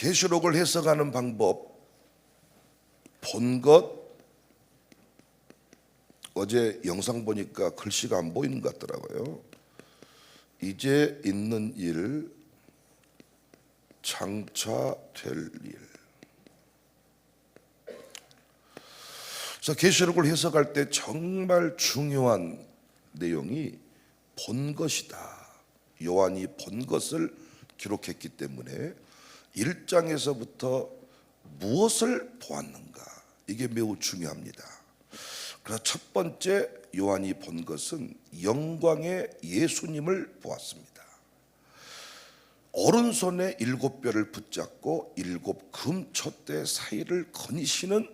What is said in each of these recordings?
계시록을 해석하는 방법, 본 것, 어제 영상 보니까 글씨가 안 보이는 것 같더라고요. 이제 있는 일, 장차 될 일. 그래서 계시록을 해석할 때 정말 중요한 내용이 본 것이다. 요한이 본 것을 기록했기 때문에 1장에서부터 무엇을 보았는가, 이게 매우 중요합니다. 그래서 첫 번째 요한이 본 것은 영광의 예수님을 보았습니다. 오른손에 7뼈를 붙잡고 7 금촛대 사이를 거니시는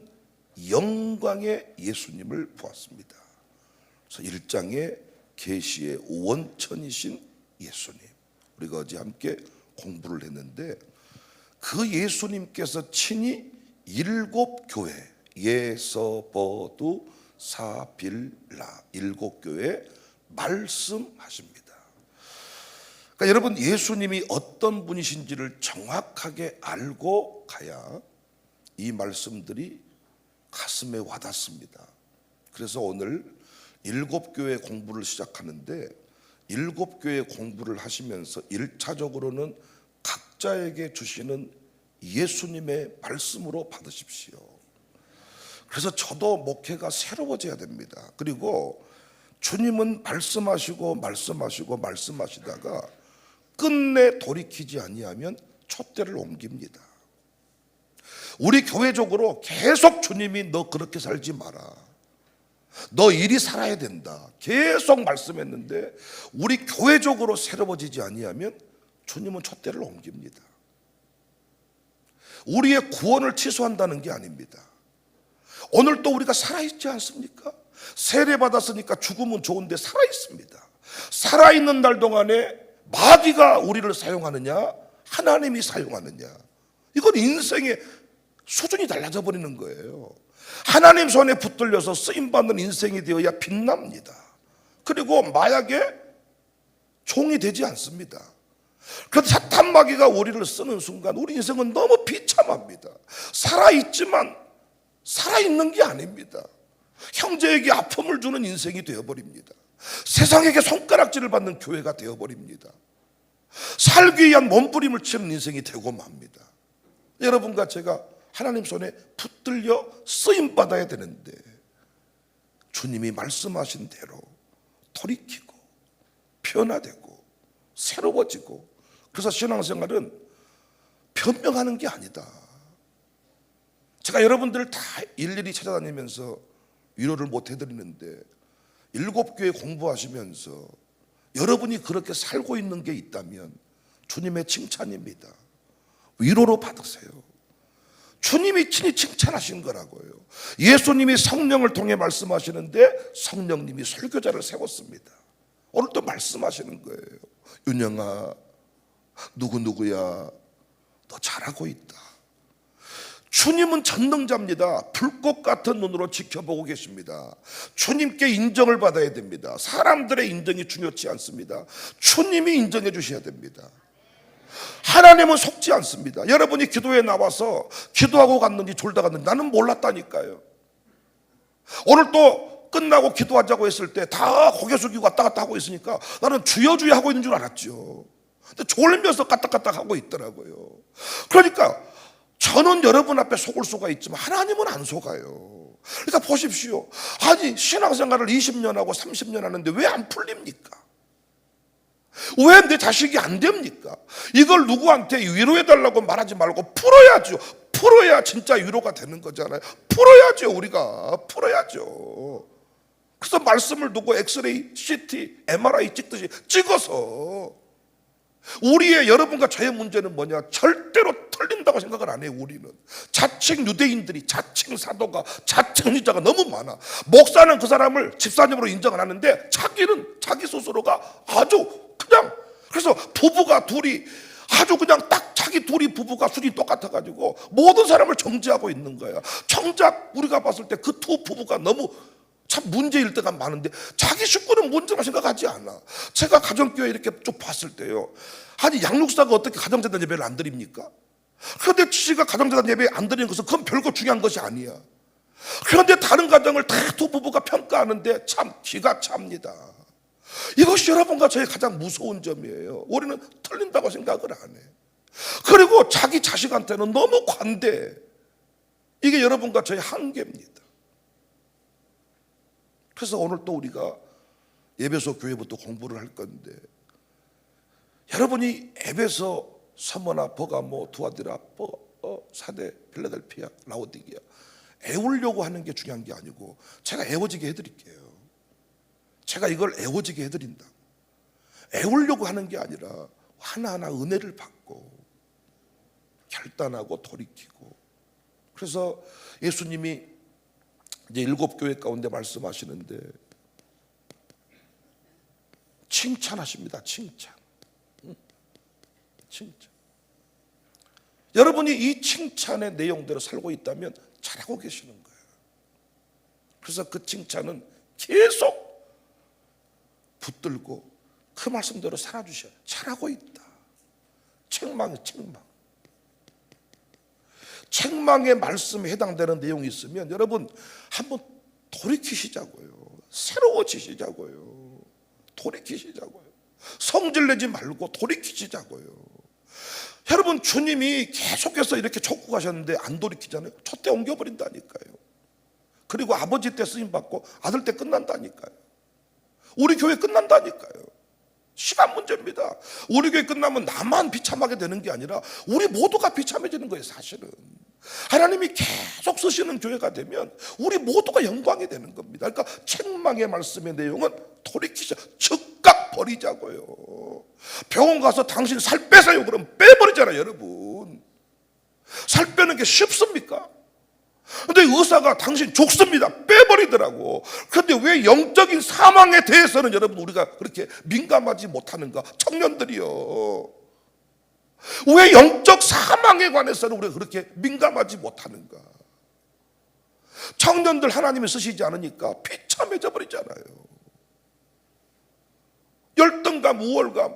영광의 예수님을 보았습니다. 그래서 1장에 계시의 원천이신 예수님, 우리가 어제 함께 공부를 했는데, 그 예수님께서 친히 7 교회, 예서버두 사빌라 7 교회에 말씀하십니다. 그러니까 여러분, 예수님이 어떤 분이신지를 정확하게 알고 가야 이 말씀들이 가슴에 와닿습니다. 그래서 오늘 7 교회 공부를 시작하는데, 7 교회 공부를 하시면서 1차적으로는 각자에게 주시는 예수님의 말씀으로 받으십시오. 그래서 저도 목회가 새로워져야 됩니다. 그리고 주님은 말씀하시고 말씀하시다가 끝내 돌이키지 아니하면 촛대를 옮깁니다. 우리 교회적으로 계속 주님이 너 그렇게 살지 마라, 너 이리 살아야 된다, 계속 말씀했는데 우리 교회적으로 새로워지지 아니하면 주님은 촛대를 옮깁니다. 우리의 구원을 취소한다는 게 아닙니다. 오늘 또 우리가 살아있지 않습니까? 세례받았으니까 죽으면 좋은데 살아있습니다. 살아있는 날 동안에 마귀가 우리를 사용하느냐, 하나님이 사용하느냐, 이건 인생의 수준이 달라져 버리는 거예요. 하나님 손에 붙들려서 쓰임받는 인생이 되어야 빛납니다. 그리고 마약의 종이 되지 않습니다. 그런데 사탄 마귀가 우리를 쓰는 순간 우리 인생은 너무 비참합니다. 살아있지만 살아있는 게 아닙니다. 형제에게 아픔을 주는 인생이 되어버립니다. 세상에게 손가락질을 받는 교회가 되어버립니다. 살기 위한 몸부림을 치는 인생이 되고 맙니다. 여러분과 제가 하나님 손에 붙들려 쓰임받아야 되는데, 주님이 말씀하신 대로 돌이키고 변화되고 새로워지고, 그래서 신앙생활은 변명하는 게 아니다. 제가 여러분들을 다 일일이 찾아다니면서 위로를 못 해드리는데, 7 교회 공부하시면서 여러분이 그렇게 살고 있는 게 있다면 주님의 칭찬입니다. 위로로 받으세요. 주님이 친히 칭찬하신 거라고요. 예수님이 성령을 통해 말씀하시는데 성령님이 설교자를 세웠습니다. 오늘 또 말씀하시는 거예요. 윤영아, 누구누구야, 너 잘하고 있다. 주님은 전능자입니다. 불꽃 같은 눈으로 지켜보고 계십니다. 주님께 인정을 받아야 됩니다. 사람들의 인정이 중요치 않습니다. 주님이 인정해 주셔야 됩니다. 하나님은 속지 않습니다. 여러분이 기도에 나와서 기도하고 갔는지 졸다 갔는지 나는 몰랐다니까요. 오늘 또 끝나고 기도하자고 했을 때 다 고개 숙이고 왔다 갔다 하고 있으니까 나는 주여 주여 하고 있는 줄 알았죠. 근데 졸면서 까딱까딱 하고 있더라고요. 그러니까 저는 여러분 앞에 속을 수가 있지만 하나님은 안 속아요. 그러니까 보십시오. 아니, 신앙생활을 20년 하고 30년 하는데 왜 안 풀립니까? 왜 내 자식이 안 됩니까? 이걸 누구한테 위로해달라고 말하지 말고 풀어야죠. 풀어야 진짜 위로가 되는 거잖아요. 풀어야죠. 우리가 풀어야죠. 그래서 말씀을 두고 엑스레이, CT, MRI 찍듯이 찍어서, 우리의, 여러분과 저의 문제는 뭐냐? 절대로 틀린다고 생각을 안 해요. 우리는 자칭 유대인들이, 자칭 사도가, 자칭 선지자가 너무 많아. 목사는 그 사람을 집사님으로 인정을 하는데 자기는, 자기 스스로가 아주 그냥, 그래서 부부가 둘이 아주 그냥 딱 자기 둘이 부부가 수준이 똑같아가지고 모든 사람을 정죄하고 있는 거야. 정작 우리가 봤을 때 그 두 부부가 너무 참 문제일 때가 많은데 자기 식구는 문제만 생각하지 않아. 제가 가정교회 이렇게 쭉 봤을 때요, 아니 양육사가 어떻게 가정재단 예배를 안 드립니까? 그런데 지가 가정재단 예배 안 드리는 것은 그건 별거 중요한 것이 아니야. 그런데 다른 가정을 다 두 부부가 평가하는데 참 기가 찹니다. 이것이 여러분과 저의 가장 무서운 점이에요. 우리는 틀린다고 생각을 안 해. 그리고 자기 자식한테는 너무 관대해. 이게 여러분과 저의 한계입니다. 그래서 오늘 또 우리가 에베소 교회부터 공부를 할 건데, 여러분이 에베소, 서머나, 버가모, 두아디라, 사대, 필라델피아, 라오디게아 애우려고 하는 게 중요한 게 아니고 제가 애워지게 해드릴게요. 제가 이걸 애워지게 해드린다. 애우려고 하는 게 아니라 하나하나 은혜를 받고 결단하고 돌이키고. 그래서 예수님이 이제 7교회 가운데 말씀하시는데 칭찬하십니다. 칭찬. 여러분이 이 칭찬의 내용대로 살고 있다면 잘하고 계시는 거예요. 그래서 그 칭찬은 계속 붙들고 그 말씀대로 살아주셔야 잘하고 있다. 책망이 책망. 책망의 말씀에 해당되는 내용이 있으면 여러분 한번 돌이키시자고요. 새로워지시자고요. 돌이키시자고요. 성질내지 말고 돌이키시자고요. 여러분 주님이 계속해서 이렇게 촉구 가셨는데 안 돌이키잖아요. 촛대 옮겨버린다니까요. 그리고 아버지 때 쓰임받고 아들 때 끝난다니까요. 우리 교회 끝난다니까요. 시간 문제입니다. 우리 교회 끝나면 나만 비참하게 되는 게 아니라 우리 모두가 비참해지는 거예요. 사실은 하나님이 계속 쓰시는 교회가 되면 우리 모두가 영광이 되는 겁니다. 그러니까 책망의 말씀의 내용은 돌이키자, 즉각 버리자고요. 병원 가서 당신 살 빼세요 그럼 빼버리잖아요. 여러분 살 빼는 게 쉽습니까? 근데 의사가 당신 죽습니다 빼버리더라고. 그런데 왜 영적인 사망에 대해서는 여러분 우리가 그렇게 민감하지 못하는가? 청년들이요, 왜 영적 사망에 관해서는 우리가 그렇게 민감하지 못하는가? 청년들 하나님이 쓰시지 않으니까 비참해져 버리잖아요. 열등감, 우월감.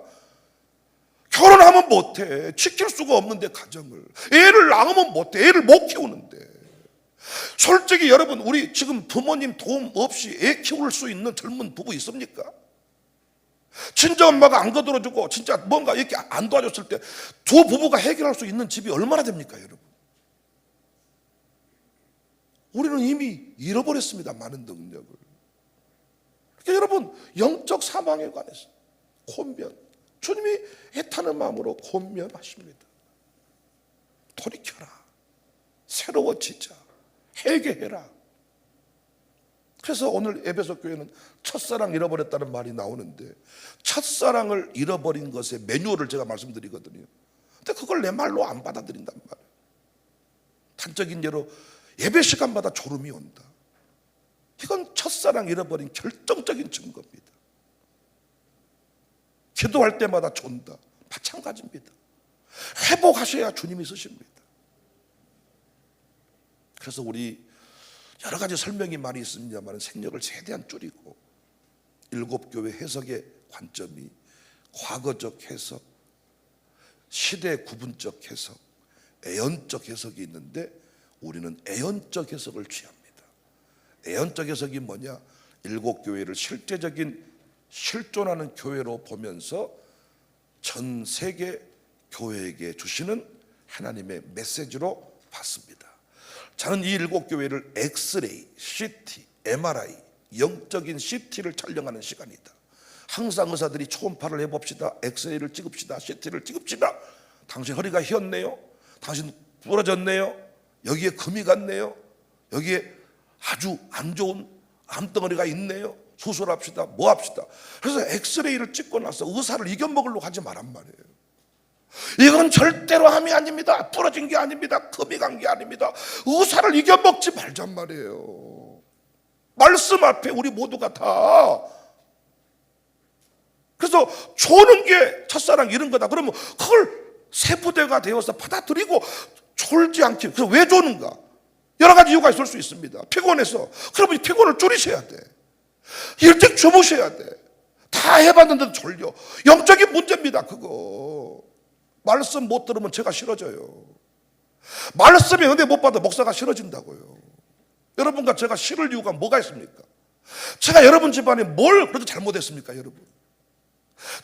결혼하면 못해. 지킬 수가 없는데 가정을. 애를 낳으면 못해. 애를 못 키우는데. 솔직히 여러분 우리 지금 부모님 도움 없이 애 키울 수 있는 젊은 부부 있습니까? 친정엄마가 안 거들어주고 진짜 뭔가 이렇게 안 도와줬을 때 두 부부가 해결할 수 있는 집이 얼마나 됩니까 여러분? 우리는 이미 잃어버렸습니다. 많은 능력을. 그러니까 여러분 영적 사망에 관해서 권면, 주님이 애타는 마음으로 권면하십니다. 돌이켜라. 새로워지자. 회개해라. 그래서 오늘 에베소 교회는 첫사랑 잃어버렸다는 말이 나오는데 첫사랑을 잃어버린 것의 매뉴얼을 제가 말씀드리거든요. 근데 그걸 내 말로 안 받아들인단 말이에요. 단적인 예로 예배 시간마다 졸음이 온다. 이건 첫사랑 잃어버린 결정적인 증거입니다. 기도할 때마다 존다. 마찬가지입니다. 회복하셔야 주님이 쓰십니다. 그래서 우리 여러 가지 설명이 많이 있습니다만 생력을 최대한 줄이고 7교회 해석의 관점이 과거적 해석, 시대 구분적 해석, 애언적 해석이 있는데 우리는 애언적 해석을 취합니다. 애언적 해석이 뭐냐? 7교회를 실제적인 실존하는 교회로 보면서 전 세계 교회에게 주시는 하나님의 메시지로 봤습니다. 저는 이 7교회를 엑스레이, CT, MRI, 영적인 CT를 촬영하는 시간이다. 항상 의사들이 초음파를 해봅시다. 엑스레이를 찍읍시다. CT를 찍읍시다. 당신 허리가 휘었네요. 당신 부러졌네요. 여기에 금이 갔네요. 여기에 아주 안 좋은 암덩어리가 있네요. 수술합시다. 뭐 합시다. 그래서 엑스레이를 찍고 나서 의사를 이겨먹으려고 하지 말란 말이에요. 이건 절대로 암이 아닙니다. 부러진 게 아닙니다. 금이 간 게 아닙니다. 의사를 이겨먹지 말잔 말이에요. 말씀 앞에 우리 모두가 다. 그래서 조는 게 첫사랑 이런 거다. 그러면 그걸 세부대가 되어서 받아들이고 졸지 않게. 그래서 왜 조는가? 여러 가지 이유가 있을 수 있습니다. 피곤해서. 그러면 이 피곤을 줄이셔야 돼. 일찍 주무셔야 돼. 다 해봤는데도 졸려. 영적인 문제입니다. 그거 말씀 못 들으면 제가 싫어져요. 말씀에 은혜 못 받아 목사가 싫어진다고요. 여러분과 제가 싫을 이유가 뭐가 있습니까? 제가 여러분 집안에 뭘 그렇게 잘못했습니까, 여러분?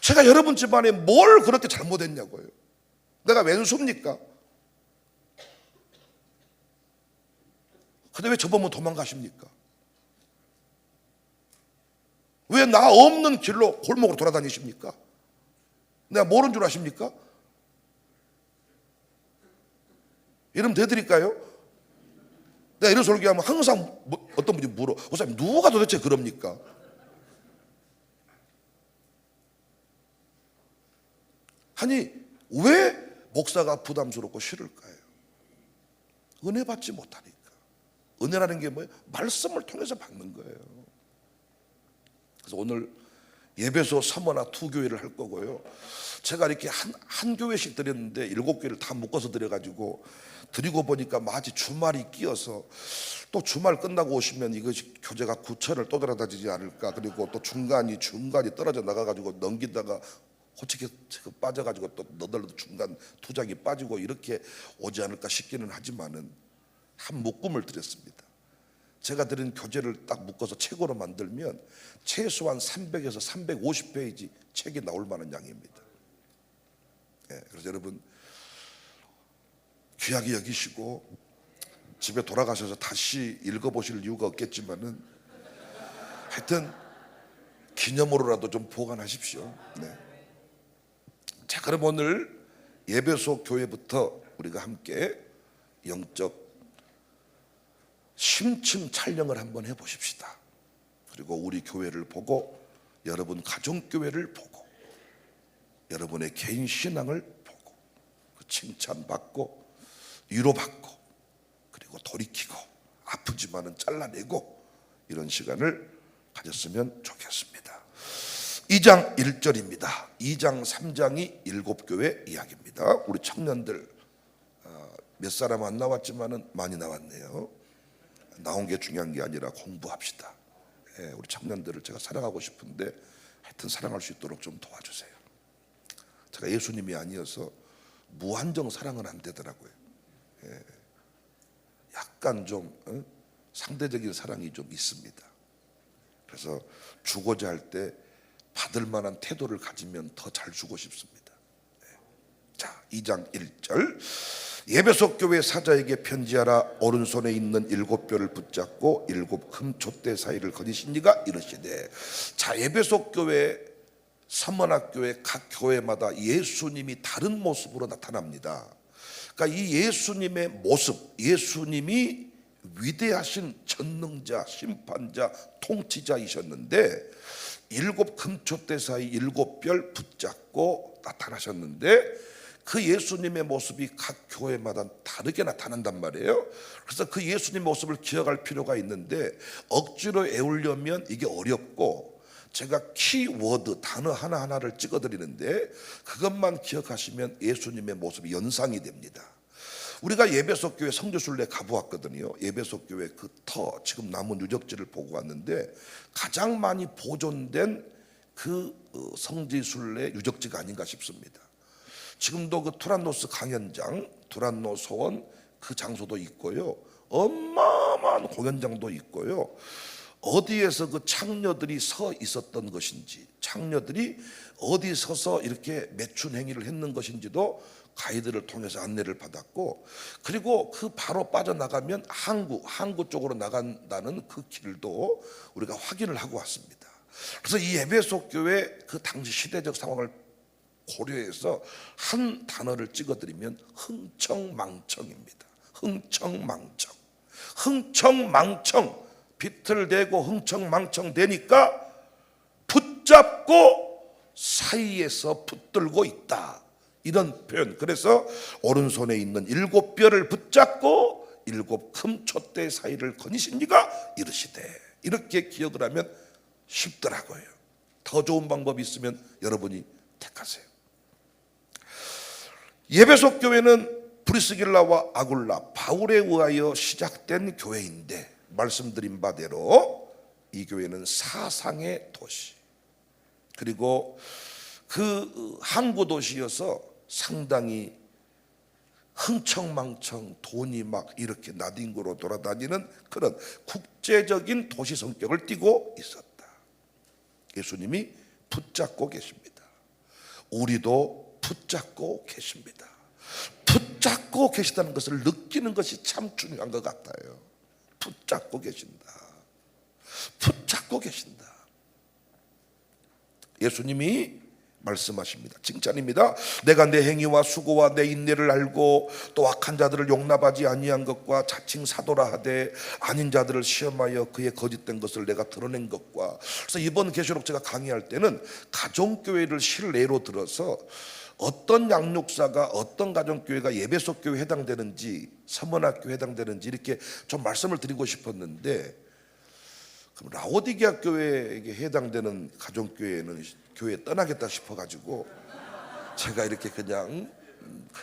제가 여러분 집안에 뭘 그렇게 잘못했냐고요. 내가 왼수입니까? 근데 왜 저보면 도망가십니까? 왜 나 없는 길로 골목으로 돌아다니십니까? 내가 모르는 줄 아십니까? 이름 대드릴까요? 내가 이런 설교하면 항상 어떤 분이 물어, 목사님 누가 도대체 그럽니까? 아니 왜 목사가 부담스럽고 싫을까요? 은혜 받지 못하니까. 은혜라는 게 뭐예요? 말씀을 통해서 받는 거예요. 그래서 오늘 예배소 3호나 2교회를 할 거고요. 제가 이렇게 한 교회씩 드렸는데 7교회를 다 묶어서 드려가지고 드리고 보니까 마치 주말이 끼어서 또 주말 끝나고 오시면 이것이 교재가 9천을 또 돌아다니지 않을까. 그리고 또 중간이 떨어져 나가가지고 넘기다가 호치게 빠져가지고 또 너덜너덜 중간 투작이 빠지고 이렇게 오지 않을까 싶기는 하지만은 한 묶음을 드렸습니다. 제가 드린 교재를 딱 묶어서 책으로 만들면 최소한 300에서 350페이지 책이 나올 만한 양입니다. 그래서 여러분 귀하게 여기시고 집에 돌아가셔서 다시 읽어보실 이유가 없겠지만은 하여튼 기념으로라도 좀 보관하십시오. 자, 그럼 오늘 예배소 교회부터 우리가 함께 영적 심층 촬영을 한번 해보십시다. 그리고 우리 교회를 보고 여러분 가정교회를 보고 여러분의 개인 신앙을 보고 칭찬받고 위로받고 그리고 돌이키고 아프지만은 잘라내고 이런 시간을 가졌으면 좋겠습니다. 2장 1절입니다. 2장 3장이 7교회 이야기입니다. 우리 청년들 몇 사람 안 나왔지만은 많이 나왔네요. 나온 게 중요한 게 아니라 공부합시다. 우리 청년들을 제가 사랑하고 싶은데 하여튼 사랑할 수 있도록 좀 도와주세요. 제가 예수님이 아니어서 무한정 사랑은 안 되더라고요. 약간 좀 상대적인 사랑이 좀 있습니다. 그래서 주고자 할 때 받을 만한 태도를 가지면 더 잘 주고 싶습니다. 자, 2장 1절 예배소 교회 사자에게 편지하라. 오른손에 있는 7뼈를 붙잡고 7 금촛대 사이를 거니시니가 이르시되. 자, 예배소 교회, 서문학교회 각 교회마다 예수님이 다른 모습으로 나타납니다. 그러니까 이 예수님의 모습, 예수님이 위대하신 전능자, 심판자, 통치자이셨는데 7 금촛대 사이 7별 붙잡고 나타나셨는데 그 예수님의 모습이 각 교회마다 다르게 나타난단 말이에요. 그래서 그 예수님 모습을 기억할 필요가 있는데 억지로 외우려면 이게 어렵고 제가 키워드 단어 하나하나를 찍어드리는데 그것만 기억하시면 예수님의 모습이 연상이 됩니다. 우리가 예배소 교회 성지순례 가보았거든요. 예배소 교회 그 지금 남은 유적지를 보고 왔는데 가장 많이 보존된 그 성지순례 유적지가 아닌가 싶습니다. 지금도 그 투란노스 강연장, 투란노 소원 그 장소도 있고요. 어마어마한 공연장도 있고요. 어디에서 그 창녀들이 서 있었던 것인지, 창녀들이 어디 서서 이렇게 매춘 행위를 했는 것인지도 가이드를 통해서 안내를 받았고, 그리고 그 바로 빠져나가면 항구 쪽으로 나간다는 그 길도 우리가 확인을 하고 왔습니다. 그래서 이 에베소 교회 그 당시 시대적 상황을 고려해서 한 단어를 찍어드리면 흥청망청입니다. 흥청망청. 흥청망청. 비틀대고 흥청망청 되니까 붙잡고 사이에서 붙들고 있다. 이런 표현. 그래서 오른손에 있는 7뼈를 붙잡고 7 금촛대 사이를 거니시니가 이르시되. 이렇게 기억을 하면 쉽더라고요. 더 좋은 방법이 있으면 여러분이 택하세요. 예배소 교회는 브리스길라와 아굴라, 바울에 의하여 시작된 교회인데 말씀드린 바대로 이 교회는 사상의 도시, 그리고 그 항구 도시여서 상당히 흥청망청 돈이 막 이렇게 나뒹굴어 돌아다니는 그런 국제적인 도시 성격을 띠고 있었다. 예수님이 붙잡고 계십니다. 우리도 붙잡고 계십니다. 붙잡고 계시다는 것을 느끼는 것이 참 중요한 것 같아요. 붙잡고 계신다. 붙잡고 계신다. 예수님이 말씀하십니다. 칭찬입니다. 내가 내 행위와 수고와 내 인내를 알고 또 악한 자들을 용납하지 아니한 것과 자칭 사도라 하되 아닌 자들을 시험하여 그의 거짓된 것을 내가 드러낸 것과. 그래서 이번 계시록 제가 강의할 때는 가정교회를 실례로 들어서 어떤 양육사가 어떤 가정교회가 예배소 교회에 해당되는지 서문학교에 해당되는지 이렇게 좀 말씀을 드리고 싶었는데, 그럼 라오디게아 교회에게 해당되는 가정교회는 교회 떠나겠다 싶어가지고 제가 이렇게 그냥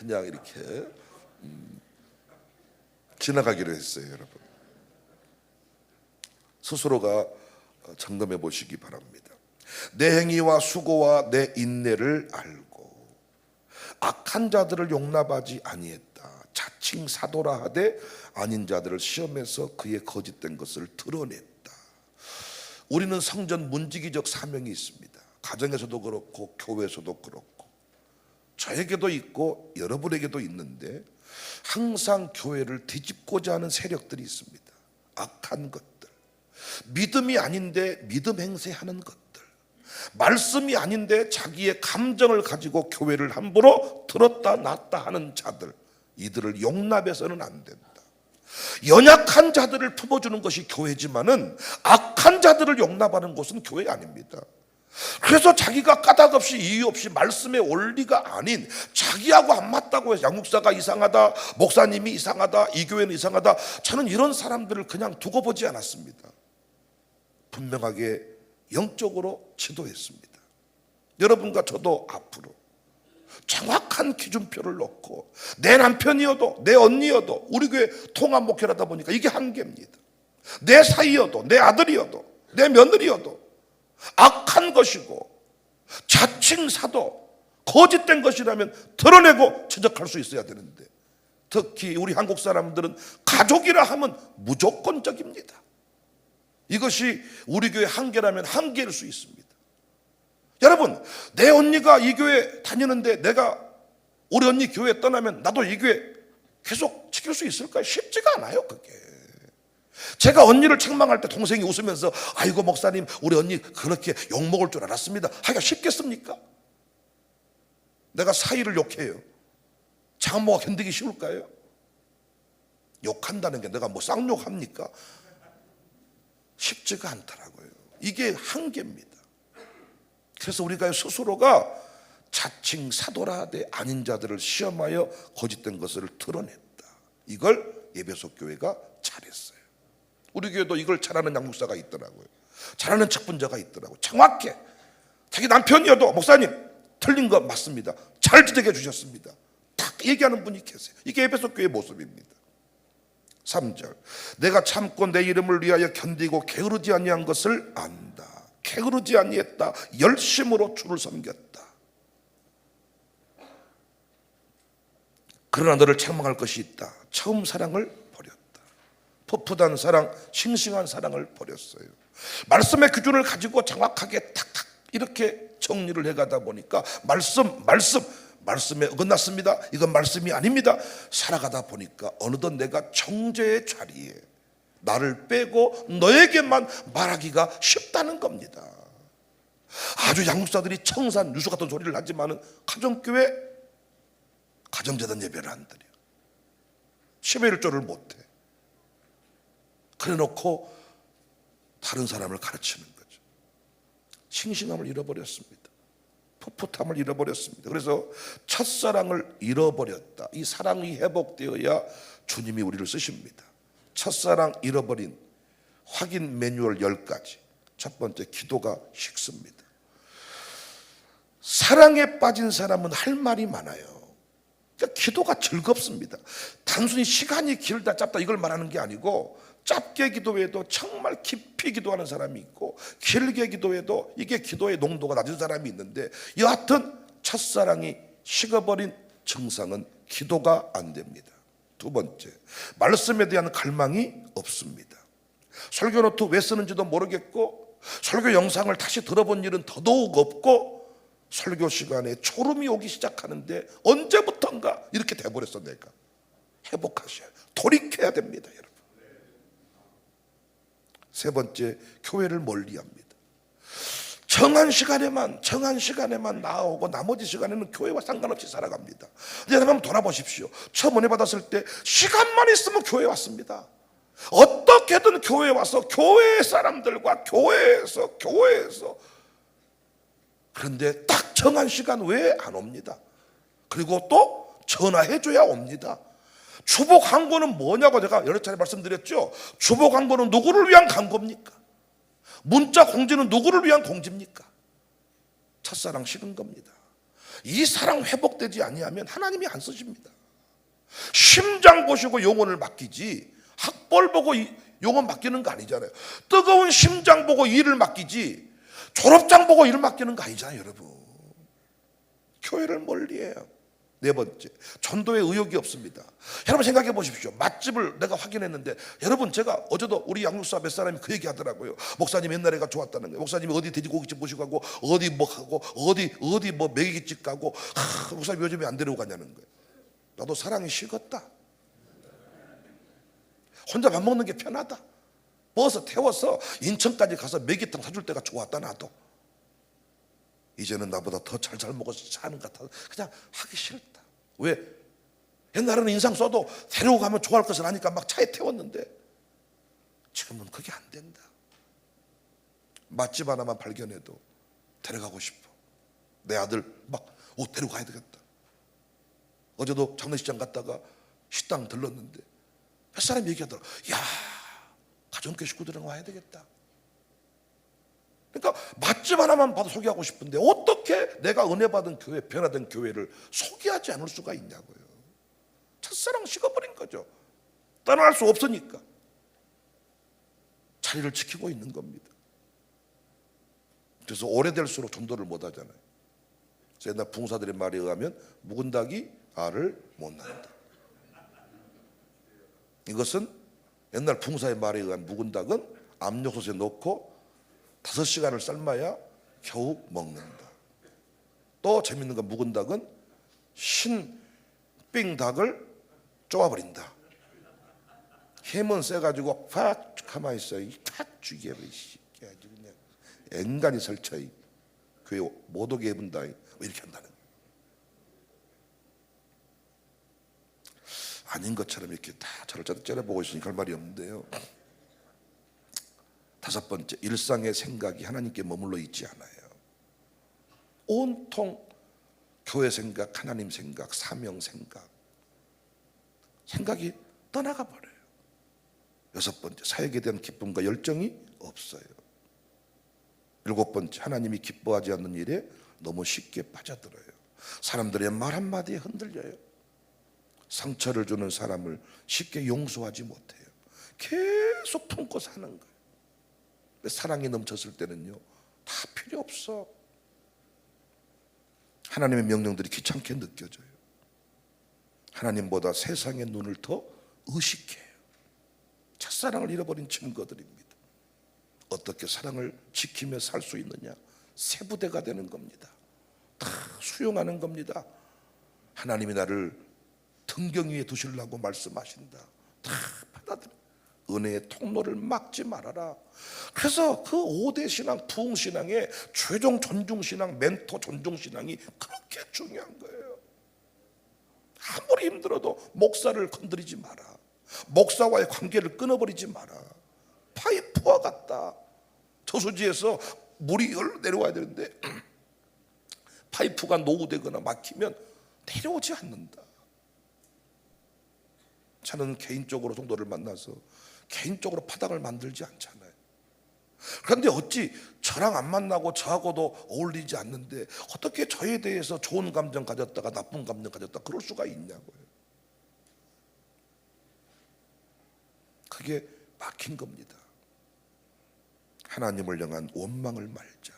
이렇게 지나가기로 했어요. 여러분, 스스로가 점검해 보시기 바랍니다. 내 행위와 수고와 내 인내를 알고 악한 자들을 용납하지 아니했다. 자칭 사도라 하되 아닌 자들을 시험해서 그의 거짓된 것을 드러냈다. 우리는 성전 문지기적 사명이 있습니다. 가정에서도 그렇고 교회에서도 그렇고 저에게도 있고 여러분에게도 있는데, 항상 교회를 뒤집고자 하는 세력들이 있습니다. 악한 것들, 믿음이 아닌데 믿음 행세하는 것들, 말씀이 아닌데 자기의 감정을 가지고 교회를 함부로 들었다 놨다 하는 자들, 이들을 용납해서는 안 된다. 연약한 자들을 품어주는 것이 교회지만은 악한 자들을 용납하는 곳은 교회 아닙니다. 그래서 자기가 까닭없이 이유 없이 말씀의 원리가 아닌 자기하고 안 맞다고 해서 양육사가 이상하다, 목사님이 이상하다, 이 교회는 이상하다, 저는 이런 사람들을 그냥 두고 보지 않았습니다. 분명하게 영적으로 지도했습니다. 여러분과 저도 앞으로 정확한 기준표를 놓고, 내 남편이어도 내 언니여도 우리 교회 통합 목회를 하다 보니까 이게 한계입니다. 내 사이여도 내 아들이어도 내 며느리여도 악한 것이고 자칭 사도 거짓된 것이라면 드러내고 지적할 수 있어야 되는데, 특히 우리 한국 사람들은 가족이라 하면 무조건적입니다. 이것이 우리 교회 한계라면 한계일 수 있습니다. 여러분, 내 언니가 이 교회 다니는데 내가 우리 언니 교회 떠나면 나도 이 교회 계속 지킬 수 있을까요? 쉽지가 않아요, 그게. 제가 언니를 책망할 때 동생이 웃으면서 아이고 목사님 우리 언니 그렇게 욕먹을 줄 알았습니다 하기가 쉽겠습니까? 내가 사위를 욕해요. 장모가 견디기 쉬울까요? 욕한다는 게 내가 뭐 쌍욕합니까? 쉽지가 않더라고요. 이게 한계입니다. 그래서 우리가 스스로가 자칭 사도라 하되 아닌 자들을 시험하여 거짓된 것을 드러냈다. 이걸 예배소 교회가 잘했어요. 우리 교회도 이걸 잘하는 양육사가 있더라고요. 잘하는 책분자가 있더라고요. 정확해. 자기 남편이어도 목사님 틀린 거 맞습니다, 잘 지적해 주셨습니다, 딱 얘기하는 분이 계세요. 이게 예배소 교회의 모습입니다. 3절, 내가 참고 내 이름을 위하여 견디고 게으르지 아니한 것을 안다. 게으르지 아니했다. 열심으로 주를 섬겼다. 그러나 너를 책망할 것이 있다. 처음 사랑을 버렸다. 풋풋한 사랑, 싱싱한 사랑을 버렸어요. 말씀의 기준을 가지고 정확하게 탁탁 이렇게 정리를 해가다 보니까 말씀에 어긋났습니다, 이건 말씀이 아닙니다, 살아가다 보니까 어느덧 내가 정죄의 자리에 나를 빼고 너에게만 말하기가 쉽다는 겁니다. 아주 양육사들이 청산 유수 같은 소리를 하지만은 가정교회 가정재단 예배를 안 드려, 11조를 못해. 그래 놓고 다른 사람을 가르치는 거죠. 싱싱함을 잃어버렸습니다. 풋풋함을 잃어버렸습니다. 그래서 첫사랑을 잃어버렸다. 이 사랑이 회복되어야 주님이 우리를 쓰십니다. 첫사랑 잃어버린 확인 매뉴얼 10가지. 첫 번째, 기도가 식습니다. 사랑에 빠진 사람은 할 말이 많아요. 그러니까 기도가 즐겁습니다. 단순히 시간이 길다 짧다 이걸 말하는 게 아니고, 짧게 기도해도 정말 깊이 기도하는 사람이 있고, 길게 기도해도 이게 기도의 농도가 낮은 사람이 있는데, 여하튼 첫사랑이 식어버린 정상은 기도가 안 됩니다. 두 번째, 말씀에 대한 갈망이 없습니다. 설교 노트 왜 쓰는지도 모르겠고 설교 영상을 다시 들어본 일은 더더욱 없고 설교 시간에 졸음이 오기 시작하는데 언제부턴가 이렇게 돼버렸어. 내가 회복하셔야, 돌이켜야 됩니다, 여러분. 세 번째, 교회를 멀리합니다. 정한 시간에만 나오고 나머지 시간에는 교회와 상관없이 살아갑니다. 여러분 돌아보십시오. 처음 은혜 받았을 때 시간만 있으면 교회 왔습니다. 어떻게든 교회에 와서 교회 사람들과 교회에서 그런데 딱 정한 시간 왜 안 옵니다. 그리고 또 전화해줘야 옵니다. 주보 광고는 뭐냐고 제가 여러 차례 말씀드렸죠. 주보 광고는 누구를 위한 광고입니까? 문자 공지는 누구를 위한 공지입니까? 첫사랑 식은 겁니다. 이 사랑 회복되지 아니하면 하나님이 안 쓰십니다. 심장 보시고 영혼을 맡기지 학벌 보고 영혼 맡기는 거 아니잖아요. 뜨거운 심장 보고 일을 맡기지 졸업장 보고 일을 맡기는 거 아니잖아요, 여러분. 교회를 멀리해요. 네 번째, 전도에 의욕이 없습니다. 여러분 생각해 보십시오. 맛집을 내가 확인했는데, 여러분 제가 어제도 우리 양육사 몇 사람이 그 얘기 하더라고요. 목사님 옛날에가 좋았다는 거예요. 목사님이 어디 돼지고기집 모시고 가고 어디 뭐 하고 어디 뭐 메기집 가고 목사님 요즘에 안 데리고 가냐는 거예요. 나도 사랑이 식었다. 혼자 밥 먹는 게 편하다. 버스 태워서 인천까지 가서 메기탕 사줄 때가 좋았다. 나도 이제는 나보다 더 잘 먹어서 사는 것 같아서 그냥 하기 싫다. 왜? 옛날에는 인상 써도 데리고 가면 좋아할 것을 아니까 막 차에 태웠는데 지금은 그게 안 된다. 맛집 하나만 발견해도 데려가고 싶어. 내 아들 막 데리고 가야 되겠다. 어제도 장례식장 갔다가 식당 들렀는데 몇 사람이 얘기하더라. 야, 가정교회 식구들은 와야 되겠다. 그러니까 맛집 하나만 봐도 소개하고 싶은데 어떻게 내가 은혜 받은 교회, 변화된 교회를 소개하지 않을 수가 있냐고요. 첫사랑 식어버린 거죠. 떠날 수 없으니까 자리를 지키고 있는 겁니다. 그래서 오래될수록 전도를 못 하잖아요. 그래서 옛날 붕사들의 말에 의하면 묵은 닭이 알을 못 낳는다. 이것은 옛날 붕사의 말에 의한 묵은 닭은 압력솥에 넣고 5시간을 삶아야 겨우 먹는다. 또 재밌는 건 묵은 닭은 신빙 닭을 쪼아버린다. 힘은 세가지고 팍 가만히 있어. 탁 죽여버리시. 아주 그냥 앵간히 설쳐. 교회 못 오게 해본다. 이렇게 한다는 거예요. 아닌 것처럼 이렇게 다 저를 째려보고 있으니까 할 말이 없는데요. 다섯 번째, 일상의 생각이 하나님께 머물러 있지 않아요. 온통 교회 생각, 하나님 생각, 사명 생각, 생각이 떠나가 버려요. 여섯 번째, 사역에 대한 기쁨과 열정이 없어요. 일곱 번째, 하나님이 기뻐하지 않는 일에 너무 쉽게 빠져들어요. 사람들의 말 한마디에 흔들려요. 상처를 주는 사람을 쉽게 용서하지 못해요. 계속 품고 사는 거예요. 사랑이 넘쳤을 때는요, 다 필요 없어. 하나님의 명령들이 귀찮게 느껴져요. 하나님보다 세상의 눈을 더 의식해요. 첫사랑을 잃어버린 증거들입니다. 어떻게 사랑을 지키며 살 수 있느냐? 새 부대가 되는 겁니다. 다 수용하는 겁니다. 하나님이 나를 등경 위에 두시려고 말씀하신다. 다 받아들여. 은혜의 통로를 막지 말아라. 그래서 그 5대 신앙, 부흥 신앙의 최종 존중 신앙, 멘토 존중 신앙이 그렇게 중요한 거예요. 아무리 힘들어도 목사를 건드리지 마라. 목사와의 관계를 끊어버리지 마라. 파이프와 같다. 저수지에서 물이 내려와야 되는데 파이프가 노후되거나 막히면 내려오지 않는다. 저는 개인적으로 성도를 만나서 개인적으로 파닥을 만들지 않잖아요. 그런데 어찌 저랑 안 만나고 저하고도 어울리지 않는데 어떻게 저에 대해서 좋은 감정 가졌다가 나쁜 감정 가졌다 그럴 수가 있냐고요. 그게 막힌 겁니다. 하나님을 향한 원망을 말자.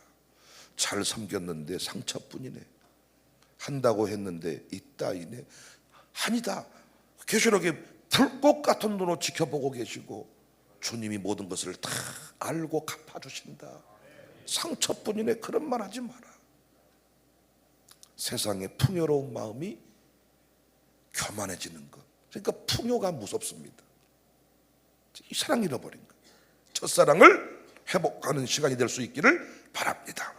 잘 섬겼는데 상처뿐이네. 한다고 했는데 이따이네. 아니다. 계시록에 불꽃 같은 눈으로 지켜보고 계시고 주님이 모든 것을 다 알고 갚아주신다. 상처뿐이네. 그런 말 하지 마라. 세상에 풍요로운 마음이 교만해지는 것. 그러니까 풍요가 무섭습니다. 이 사랑 잃어버린 것. 첫사랑을 회복하는 시간이 될 수 있기를 바랍니다.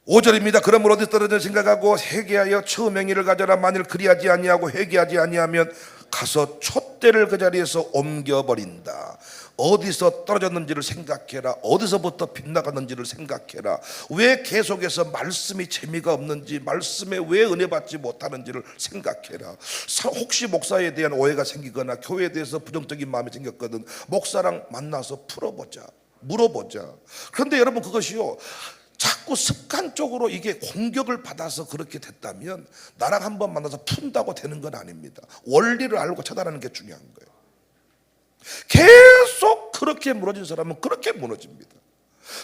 5절입니다. 그러므로 어디 떨어져 생각하고 회개하여 처음 행위를 가져라. 만일 그리하지 아니하고 회개하지 아니하면 가서 촛대를 그 자리에서 옮겨버린다. 어디서 떨어졌는지를 생각해라. 어디서부터 빗나갔는지를 생각해라. 왜 계속해서 말씀이 재미가 없는지, 말씀에 왜 은혜 받지 못하는지를 생각해라. 혹시 목사에 대한 오해가 생기거나 교회에 대해서 부정적인 마음이 생겼거든, 목사랑 만나서 풀어보자, 물어보자. 그런데 여러분, 그것이요, 자꾸 습관적으로 이게 공격을 받아서 그렇게 됐다면 나랑 한번 만나서 푼다고 되는 건 아닙니다. 원리를 알고 처단하는 게 중요한 거예요. 계속 그렇게 무너진 사람은 그렇게 무너집니다.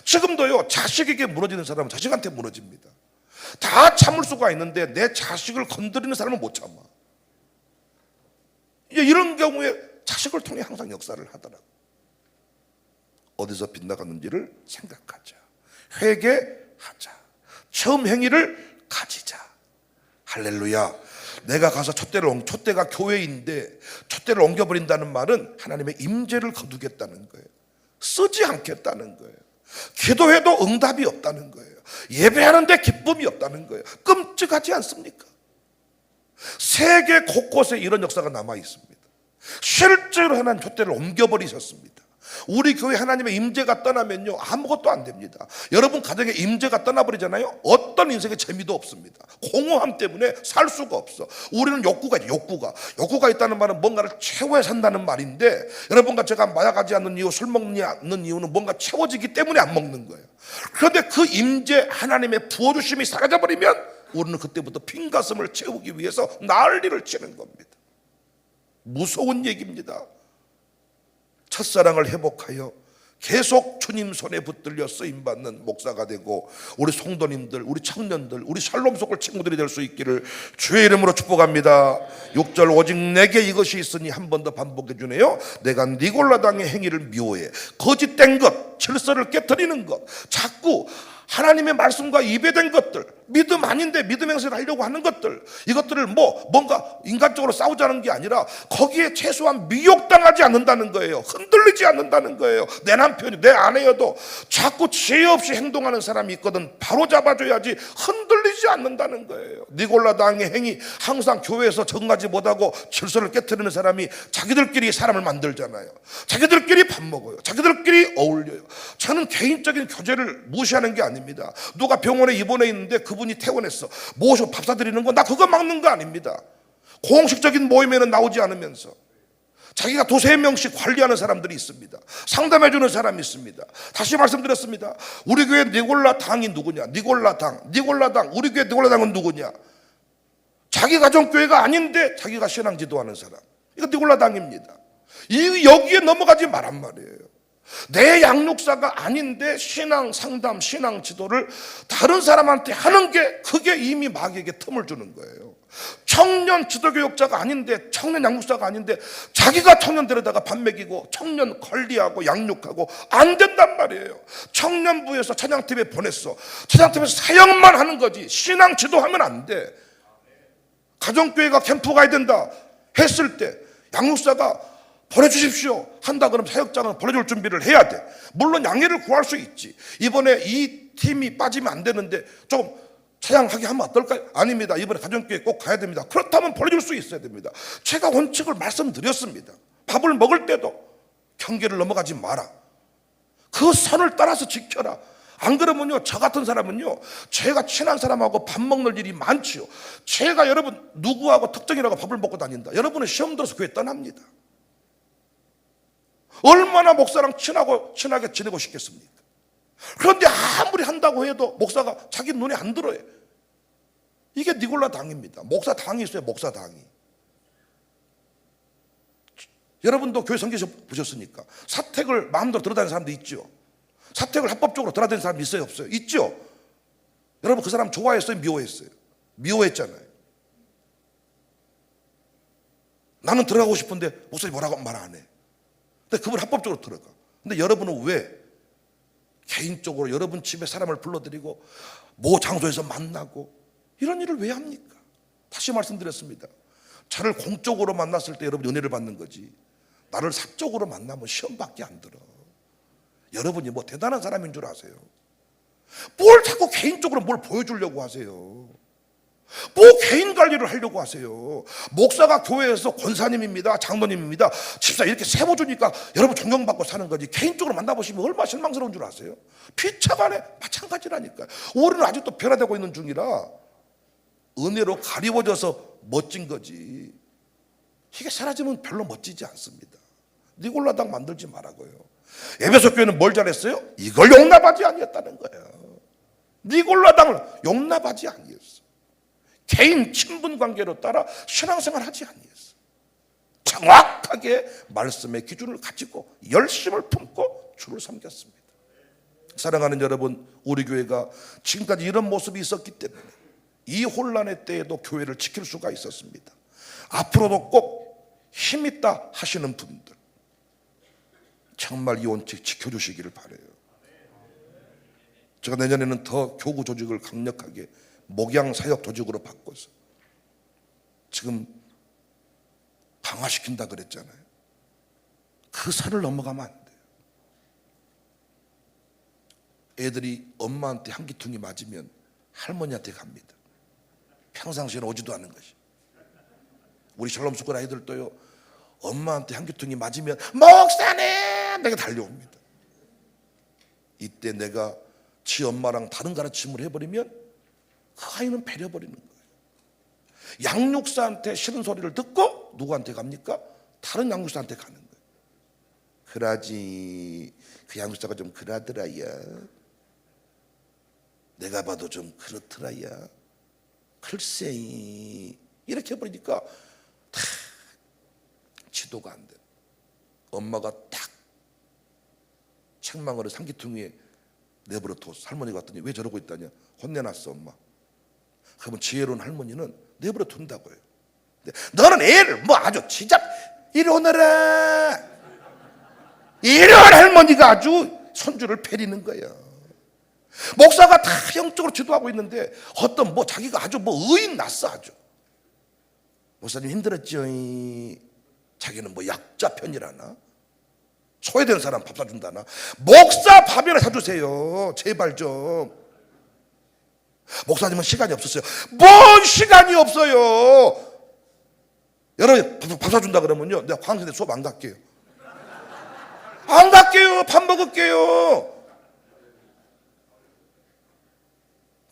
지금도요, 자식에게 무너지는 사람은 자식한테 무너집니다. 다 참을 수가 있는데 내 자식을 건드리는 사람은 못 참아. 이런 경우에 자식을 통해 항상 역사를 하더라고. 어디서 빗나갔는지를 생각하자. 회개하자. 처음 행위를 가지자. 할렐루야. 내가 가서 촛대가 교회인데 촛대를 옮겨버린다는 말은 하나님의 임재를 거두겠다는 거예요. 쓰지 않겠다는 거예요. 기도해도 응답이 없다는 거예요. 예배하는데 기쁨이 없다는 거예요. 끔찍하지 않습니까? 세계 곳곳에 이런 역사가 남아 있습니다. 실제로 하나님 촛대를 옮겨버리셨습니다. 우리 교회 하나님의 임재가 떠나면요, 아무것도 안 됩니다. 여러분 가정에 임재가 떠나버리잖아요. 어떤 인생의 재미도 없습니다. 공허함 때문에 살 수가 없어. 우리는 욕구가 있다는 말은 뭔가를 채워야 산다는 말인데, 여러분과 제가 마약하지 않는 이유, 술 먹지 않는 이유는 뭔가 채워지기 때문에 안 먹는 거예요. 그런데 그 임재, 하나님의 부어주심이 사라져버리면 우리는 그때부터 빈 가슴을 채우기 위해서 난리를 치는 겁니다. 무서운 얘기입니다. 첫사랑을 회복하여 계속 주님 손에 붙들려 쓰임받는 목사가 되고, 우리 성도님들, 우리 청년들, 우리 샬롬 속을 친구들이 될 수 있기를 주의 이름으로 축복합니다. 6절, 오직 내게 이것이 있으니, 한 번 더 반복해 주네요. 내가 니골라당의 행위를 미워해. 거짓된 것, 질서를 깨트리는 것, 자꾸 하나님의 말씀과 이배된 것들, 믿음 아닌데 믿음 행세를 하려고 하는 것들, 이것들을 뭔가 인간적으로 싸우자는 게 아니라 거기에 최소한 미혹당하지 않는다는 거예요. 흔들리지 않는다는 거예요. 내 남편이, 내 아내여도 자꾸 지혜 없이 행동하는 사람이 있거든, 바로 잡아줘야지 흔들리지 않는다는 거예요. 니골라당의 행위, 항상 교회에서 정하지 못하고 질서를 깨트리는 사람이 자기들끼리 사람을 만들잖아요. 자기들끼리 밥 먹어요. 자기들끼리 어울려요. 저는 개인적인 교제를 무시하는 게 아닙니다. 누가 병원에 입원해 있는데 그분이 퇴원했어, 모셔 밥 사드리는 거, 나 그거 막는 거 아닙니다. 공식적인 모임에는 나오지 않으면서 자기가 두세 명씩 관리하는 사람들이 있습니다. 상담해주는 사람이 있습니다. 다시 말씀드렸습니다. 우리 교회 니골라당이 누구냐? 니골라당, 우리 교회 니골라당은 누구냐? 자기 가정교회가 아닌데 자기가 신앙 지도하는 사람, 이거 니골라당입니다. 여기에 넘어가지 말란 말이에요. 내 양육사가 아닌데 신앙 상담, 신앙 지도를 다른 사람한테 하는 게, 그게 이미 마귀에게 틈을 주는 거예요. 청년 지도교육자가 아닌데, 청년 양육사가 아닌데 자기가 청년 데려다가 밥 먹이고 청년 관리하고 양육하고, 안 된단 말이에요. 청년부에서 찬양팀에 보냈어. 찬양팀에서 사역만 하는 거지 신앙 지도하면 안 돼. 가정교회가 캠프 가야 된다 했을 때 양육사가 보내주십시오 한다 그러면 사역자는 보내줄 준비를 해야 돼. 물론 양해를 구할 수 있지. 이번에 이 팀이 빠지면 안 되는데 좀 차양하게 하면 어떨까요? 아닙니다. 이번에 가정교회 꼭 가야 됩니다. 그렇다면 보내줄 수 있어야 됩니다. 제가 원칙을 말씀드렸습니다. 밥을 먹을 때도 경계를 넘어가지 마라. 그 선을 따라서 지켜라. 안 그러면요, 저 같은 사람은요, 제가 친한 사람하고 밥 먹는 일이 많지요. 제가 여러분 누구하고 특정이라고 밥을 먹고 다닌다, 여러분은 시험 들어서 교회 떠납니다. 얼마나 목사랑 친하게 지내고 싶겠습니까? 그런데 아무리 한다고 해도 목사가 자기 눈에 안 들어요. 이게 니골라 당입니다. 목사 당이 있어요. 목사 당이. 여러분도 교회 선교사 보셨으니까 사택을 마음대로 들어다니는 사람도 있죠. 사택을 합법적으로 들어다니는 사람이 있어요, 없어요? 있죠. 여러분 그 사람 좋아했어요? 미워했어요? 미워했잖아요. 나는 들어가고 싶은데 목사님 뭐라고 말 안 해. 근데 그분 합법적으로 들어가. 근데 여러분은 왜 개인적으로 여러분 집에 사람을 불러들이고 모 장소에서 만나고 이런 일을 왜 합니까? 다시 말씀드렸습니다. 저를 공적으로 만났을 때 여러분 은혜를 받는 거지, 나를 사적으로 만나면 시험밖에 안 들어. 여러분이 뭐 대단한 사람인 줄 아세요? 뭘 자꾸 개인적으로 뭘 보여주려고 하세요? 뭐 개인 관리를 하려고 하세요? 목사가 교회에서 권사님입니다, 장로님입니다, 집사 이렇게 세워주니까 여러분 존경받고 사는 거지, 개인적으로 만나보시면 얼마나 실망스러운 줄 아세요? 피차간에 마찬가지라니까요. 우리는 아직도 변화되고 있는 중이라 은혜로 가리워져서 멋진 거지, 이게 사라지면 별로 멋지지 않습니다. 니골라당 만들지 말라고요. 에베소 교회는 뭘 잘했어요? 이걸 용납하지 아니했다는 거예요. 니골라당을 용납하지 아니했어. 개인 친분 관계로 따라 신앙생활 하지 아니했어. 정확하게 말씀의 기준을 가지고 열심을 품고 주를 섬겼습니다. 사랑하는 여러분, 우리 교회가 지금까지 이런 모습이 있었기 때문에 이 혼란의 때에도 교회를 지킬 수가 있었습니다. 앞으로도 꼭 힘있다 하시는 분들 정말 이 원칙 지켜주시기를 바라요. 제가 내년에는 더 교구 조직을 강력하게 목양 사역 조직으로 바꿔서 지금 강화시킨다 그랬잖아요. 그 선을 넘어가면 안 돼요. 애들이 엄마한테 한기퉁이 맞으면 할머니한테 갑니다. 평상시에는 오지도 않는 것이. 우리 샬롬 스쿨 아이들도요, 엄마한테 한기퉁이 맞으면 목사님 내가 달려옵니다. 이때 내가 지 엄마랑 다른 가르침을 해버리면 그 아이는 배려버리는 거예요. 양육사한테 싫은 소리를 듣고 누구한테 갑니까? 다른 양육사한테 가는 거예요. 그러지, 그 양육사가 좀 그러더라야, 내가 봐도 좀 그렇더라야, 글쎄, 이렇게 해버리니까 다 지도가 안 돼. 엄마가 딱 책망으로 상기퉁이에 내버려 뒀어. 할머니가 왔더니 왜 저러고 있다냐, 혼내놨어 엄마. 그러면 지혜로운 할머니는 내버려 둔다고요. 너는 애를 뭐 아주 진짜 이리 오너라, 이런 할머니가 아주 손주를 패리는 거예요. 목사가 다 영적으로 지도하고 있는데 어떤 뭐 자기가 아주 뭐 의인 났어. 아주 목사님 힘들었죠. 자기는 뭐 약자 편이라나, 소외되는 사람 밥 사준다나. 목사 밥이나 사주세요 제발 좀. 목사님은 시간이 없었어요. 뭔 시간이 없어요. 여러분 밥 사준다 그러면요, 내가 광신대 수업 안 갈게요. 안 갈게요. 밥 먹을게요.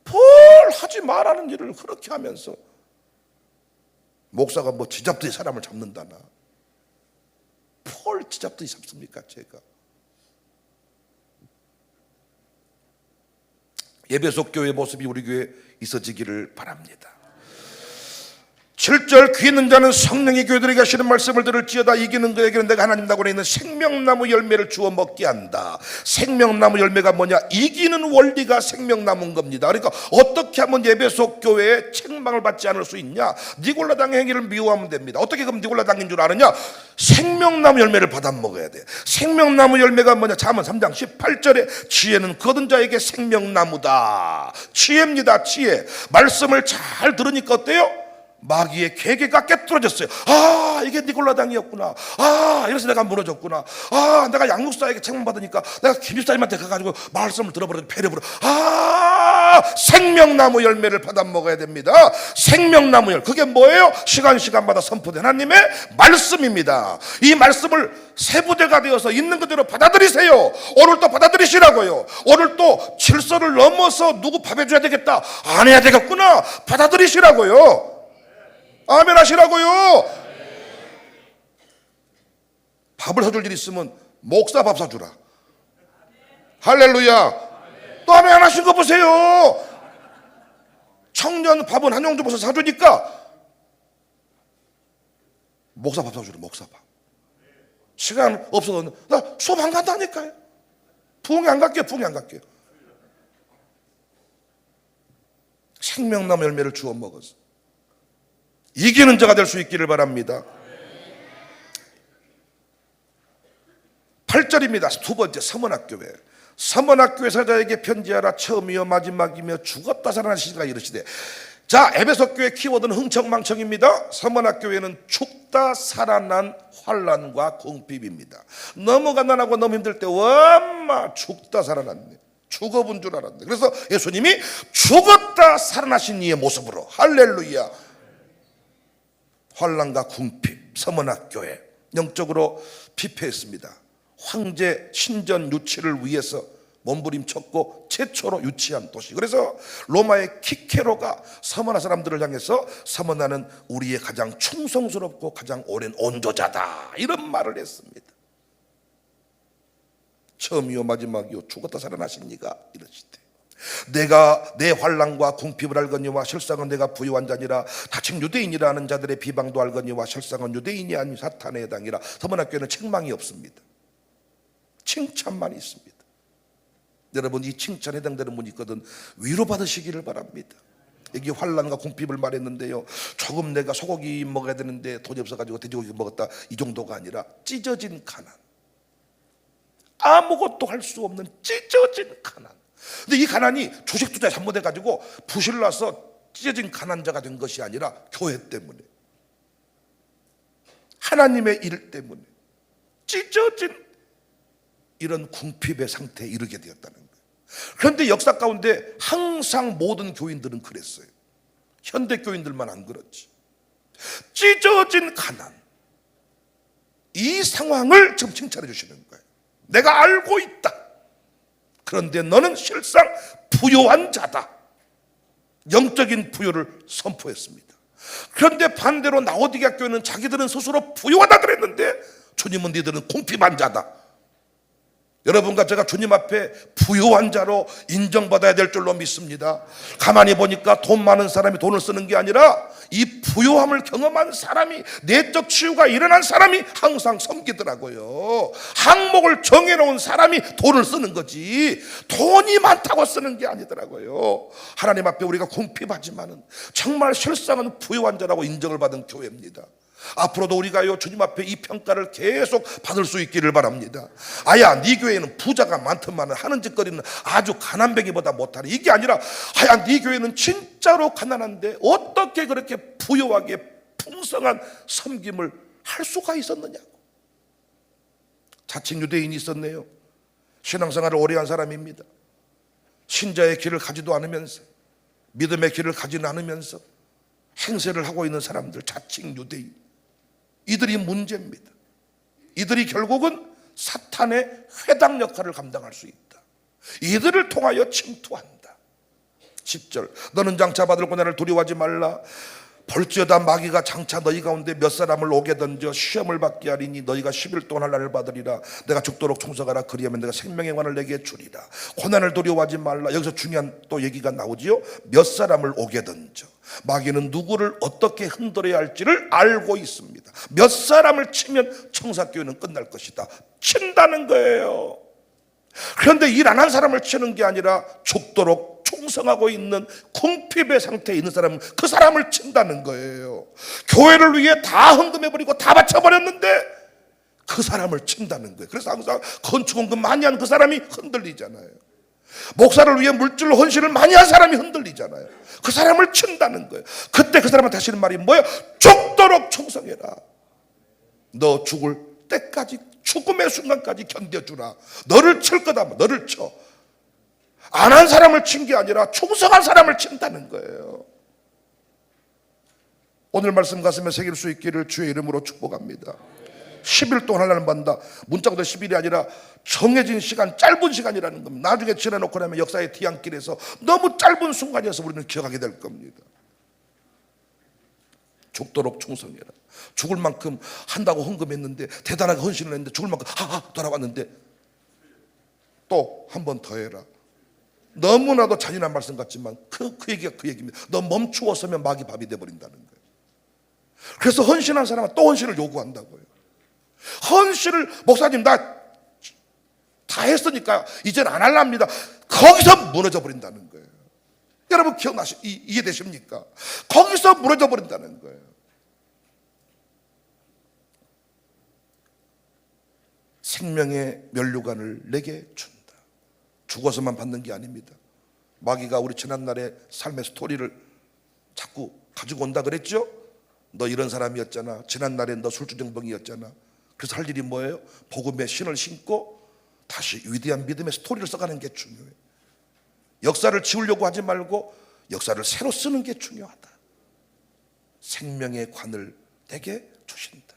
뭘 하지 말라는 일을 그렇게 하면서 목사가 뭐 지잡듯이 사람을 잡는다나. 뭘 지잡듯이 잡습니까 제가. 에베소 교회의 모습이 우리 교회에 있어지기를 바랍니다. 7절 귀 있는 자는 성령이 교회들에게 하시는 말씀을 들을지어다. 이기는 그에게는 내가 하나님 나군에 있는 생명나무 열매를 주어 먹게 한다. 생명나무 열매가 뭐냐? 이기는 원리가 생명나무인 겁니다. 그러니까 어떻게 하면 에베소 교회에 책망을 받지 않을 수 있냐? 니골라당의 행위를 미워하면 됩니다. 어떻게 그럼 니골라당인 줄 아느냐? 생명나무 열매를 받아 먹어야 돼. 생명나무 열매가 뭐냐? 잠언 3장 18절에 지혜는 거둔 자에게 생명나무다. 지혜입니다. 지혜. 말씀을 잘 들으니까 어때요? 마귀의 계계가 깨뚫어졌어요. 아, 이게 니골라당이었구나. 아, 이래서 내가 무너졌구나. 아, 내가 양육사에게 책망받으니까 내가 김집사님한테 가가지고 말씀을 들어버려 배려버려. 아, 생명나무 열매를 받아 먹어야 됩니다. 생명나무 열, 그게 뭐예요? 시간마다 선포된 하나님의 말씀입니다. 이 말씀을 세부대가 되어서 있는 그대로 받아들이세요. 오늘 또 받아들이시라고요. 오늘 또 질서를 넘어서 누구 밥 해줘야 되겠다, 안 해야 되겠구나, 받아들이시라고요. 아멘 하시라고요. 밥을 사줄 일 있으면 목사 밥 사주라. 할렐루야. 또 아멘 안 하신 거 보세요. 청년 밥은 한 용도 버섯 사주니까 목사 밥 사주라. 목사 밥. 시간 없어서 나 수업 안 간다니까요. 부흥회 안 갈게요. 부흥회 안 갈게요. 생명나무 열매를 주워 먹어서 이기는 자가 될 수 있기를 바랍니다. 8절입니다. 두 번째, 서문학교회. 서문학교회 사자에게 편지하라. 처음이요 마지막이며 죽었다 살아나시리라 이르시되. 자, 에베소 교회 키워드는 흥청망청입니다. 서문학교회는 죽다 살아난 환난과 궁핍입니다. 너무 가난하고 너무 힘들 때 엄마 죽다 살아났네, 죽어본 줄 알았네. 그래서 예수님이 죽었다 살아나신 이의 모습으로, 할렐루야, 환난과 궁핍, 서문학교회 영적으로 피폐했습니다. 황제 신전 유치를 위해서 몸부림쳤고 최초로 유치한 도시. 그래서 로마의 키케로가 서머나 사람들을 향해서 서머나는 우리의 가장 충성스럽고 가장 오랜 온조자다, 이런 말을 했습니다. 처음이요 마지막이요 죽었다 살아나신 이가 이러시되, 내가 내 환난과 궁핍을 알거니와 실상은 내가 부유한 자니라. 다칭 유대인이라 하는 자들의 비방도 알거니와 실상은 유대인이 아닌 사탄의 해당이라. 서문학교는 책망이 없습니다. 칭찬만 있습니다. 여러분, 이 칭찬에 해당되는 분이 있거든 위로받으시기를 바랍니다. 여기 환난과 궁핍을 말했는데요, 조금 내가 소고기 먹어야 되는데 돈이 없어가지고 돼지고기 먹었다, 이 정도가 아니라 찢어진 가난, 아무것도 할 수 없는 찢어진 가난. 근데 이 가난이 주식 투자에 잘못해가지고 부실나서 찢어진 가난자가 된 것이 아니라 교회 때문에, 하나님의 일 때문에 찢어진 이런 궁핍의 상태에 이르게 되었다는 거예요. 그런데 역사 가운데 항상 모든 교인들은 그랬어요. 현대 교인들만 안 그렇지. 찢어진 가난, 이 상황을 지금 칭찬해 주시는 거예요. 내가 알고 있다. 그런데 너는 실상 부요한 자다. 영적인 부요를 선포했습니다. 그런데 반대로 라오디게아 교회는 자기들은 스스로 부요하다 그랬는데 주님은 너희들은 궁핍한 자다. 여러분과 제가 주님 앞에 부유한 자로 인정받아야 될 줄로 믿습니다. 가만히 보니까 돈 많은 사람이 돈을 쓰는 게 아니라 이 부유함을 경험한 사람이, 내적 치유가 일어난 사람이 항상 섬기더라고요. 항목을 정해놓은 사람이 돈을 쓰는 거지 돈이 많다고 쓰는 게 아니더라고요. 하나님 앞에 우리가 궁핍하지만은 정말 실상은 부유한 자라고 인정을 받은 교회입니다. 앞으로도 우리가요 주님 앞에 이 평가를 계속 받을 수 있기를 바랍니다. 아야, 네 교회는 부자가 많더만은 하는 짓거리는 아주 가난뱅이보다 못하네, 이게 아니라 아야, 네 교회는 진짜로 가난한데 어떻게 그렇게 부유하게 풍성한 섬김을 할 수가 있었느냐고. 자칭 유대인이 있었네요. 신앙생활을 오래 한 사람입니다. 신자의 길을 가지도 않으면서, 믿음의 길을 가지는 않으면서 행세를 하고 있는 사람들, 자칭 유대인, 이들이 문제입니다. 이들이 결국은 사탄의 회당 역할을 감당할 수 있다. 이들을 통하여 침투한다. 10절, 너는 장차 받을 고난을 두려워하지 말라. 볼지어다 마귀가 장차 너희 가운데 몇 사람을 오게 던져 시험을 받게 하리니 너희가 10일 동안 할 날을 받으리라. 내가 죽도록 충성하라. 그리하면 내가 생명의 관을 내게 주리라. 고난을 두려워하지 말라. 여기서 중요한 또 얘기가 나오지요. 몇 사람을 오게 던져. 마귀는 누구를 어떻게 흔들어야 할지를 알고 있습니다. 몇 사람을 치면 청사교회는 끝날 것이다. 친다는 거예요. 그런데 일 안 한 사람을 치는 게 아니라 죽도록 충성하고 있는 궁핍의 상태에 있는 사람은 그 사람을 친다는 거예요. 교회를 위해 다 헌금해버리고 다 바쳐버렸는데 그 사람을 친다는 거예요. 그래서 항상 건축헌금 많이 한 그 사람이 흔들리잖아요. 목사를 위해 물질 헌신을 많이 한 사람이 흔들리잖아요. 그 사람을 친다는 거예요. 그때 그 사람한테 하시는 말이 뭐예요? 죽도록 충성해라. 너 죽을 때까지, 죽음의 순간까지 견뎌주라. 너를 칠 거다. 너를 쳐. 안 한 사람을 친 게 아니라 충성한 사람을 친다는 거예요. 오늘 말씀 가슴에 새길 수 있기를 주의 이름으로 축복합니다. 10일 동안 하나님 받는다. 문자고도 10일이 아니라 정해진 시간, 짧은 시간이라는 겁니다. 나중에 지나놓고 나면 역사의 뒤안길에서 너무 짧은 순간이어서 우리는 기억하게 될 겁니다. 죽도록 충성해라. 죽을 만큼 한다고 헌금했는데, 대단하게 헌신을 했는데, 죽을 만큼 돌아왔는데 또 한 번 더 해라. 너무나도 잔인한 말씀 같지만 그 얘기가 그 얘기입니다. 너 멈추었으면 마귀 밥이 돼버린다는 거예요. 그래서 헌신한 사람은 또 헌신을 요구한다고요. 헌신을, 목사님 나 다 했으니까 이제는 안 할랍니다. 거기서 무너져 버린다는 거예요. 여러분 이해되십니까? 거기서 무너져 버린다는 거예요. 생명의 면류관을 내게 준다. 죽어서만 받는 게 아닙니다. 마귀가 우리 지난날의 삶의 스토리를 자꾸 가지고 온다 그랬죠? 너 이런 사람이었잖아. 지난날에 너 술주정뱅이였잖아. 그래서 할 일이 뭐예요? 복음의 신을 신고 다시 위대한 믿음의 스토리를 써가는 게 중요해요. 역사를 지우려고 하지 말고 역사를 새로 쓰는 게 중요하다. 생명의 관을 내게 주신다.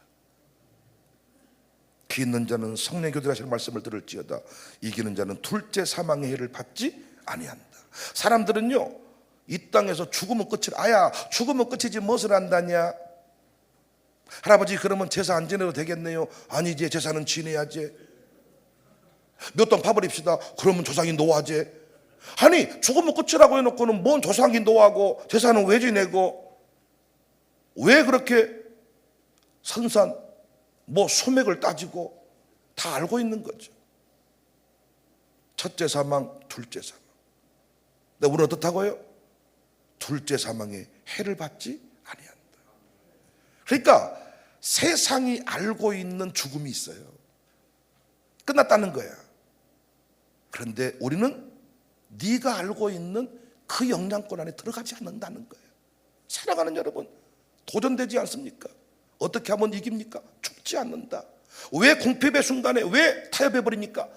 귀 있는 자는 성령 교들하시는 말씀을 들을지어다. 이기는 자는 둘째 사망의 해를 받지 아니한다. 사람들은요, 이 땅에서 죽으면 끝이라. 아야, 죽으면 끝이지 무엇을 한다냐. 할아버지 그러면 제사 안 지내도 되겠네요. 아니지, 제사는 지내야지. 몇 돈 파버립시다. 그러면 조상이 노하지. 아니, 죽으면 끝이라고 해놓고는 뭔 조상이 노하고 제사는 왜 지내고, 왜 그렇게 선산 소맥을 따지고, 다 알고 있는 거죠. 첫째 사망, 둘째 사망. 근데 우리는 어떻다고요? 둘째 사망에 해를 받지 아니한다. 그러니까 세상이 알고 있는 죽음이 있어요. 끝났다는 거야. 그런데 우리는 네가 알고 있는 그 영향권 안에 들어가지 않는다는 거예요. 살아가는 여러분, 도전되지 않습니까? 어떻게 하면 이깁니까? 죽지 않는다. 왜 궁핍의 순간에 왜 타협해버립니까?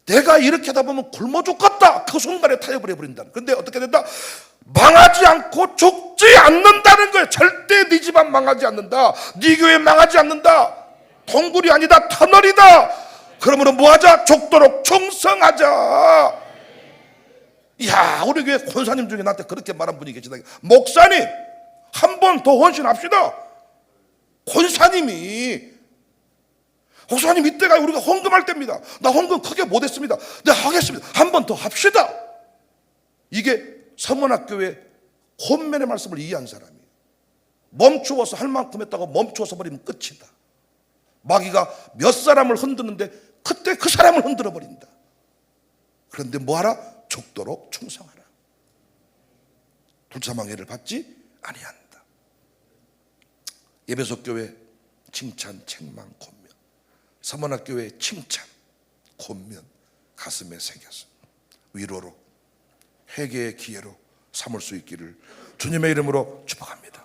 내가 이렇게 하다 보면 굶어 죽겠다. 그 순간에 타협을 해버린다. 그런데 어떻게 된다? 망하지 않고 죽지 않는다는 거예요. 절대 네 집안 망하지 않는다. 네 교회 망하지 않는다. 동굴이 아니다. 터널이다. 그러므로 뭐하자? 죽도록 충성하자. 이야, 우리 교회 권사님 중에 나한테 그렇게 말한 분이 계시다. 목사님, 한 번 더 헌신합시다. 권사님이, 목사님 이때가 우리가 헌금할 때입니다. 나 헌금 크게 못했습니다. 네, 하겠습니다. 한 번 더 합시다. 이게 서문학교의 권면의 말씀을 이해한 사람이에요. 멈추어서 할 만큼 했다고 멈추어서 버리면 끝이다. 마귀가 몇 사람을 흔드는데 그때 그 사람을 흔들어 버린다. 그런데 뭐하라? 죽도록 충성하라. 둘사망해를 받지 아니한다. 예배소 교회 칭찬, 책망, 권면. 서문학교회 칭찬, 권면 가슴에 새겨서 위로로 회개의 기회로 삼을 수 있기를 주님의 이름으로 축복합니다.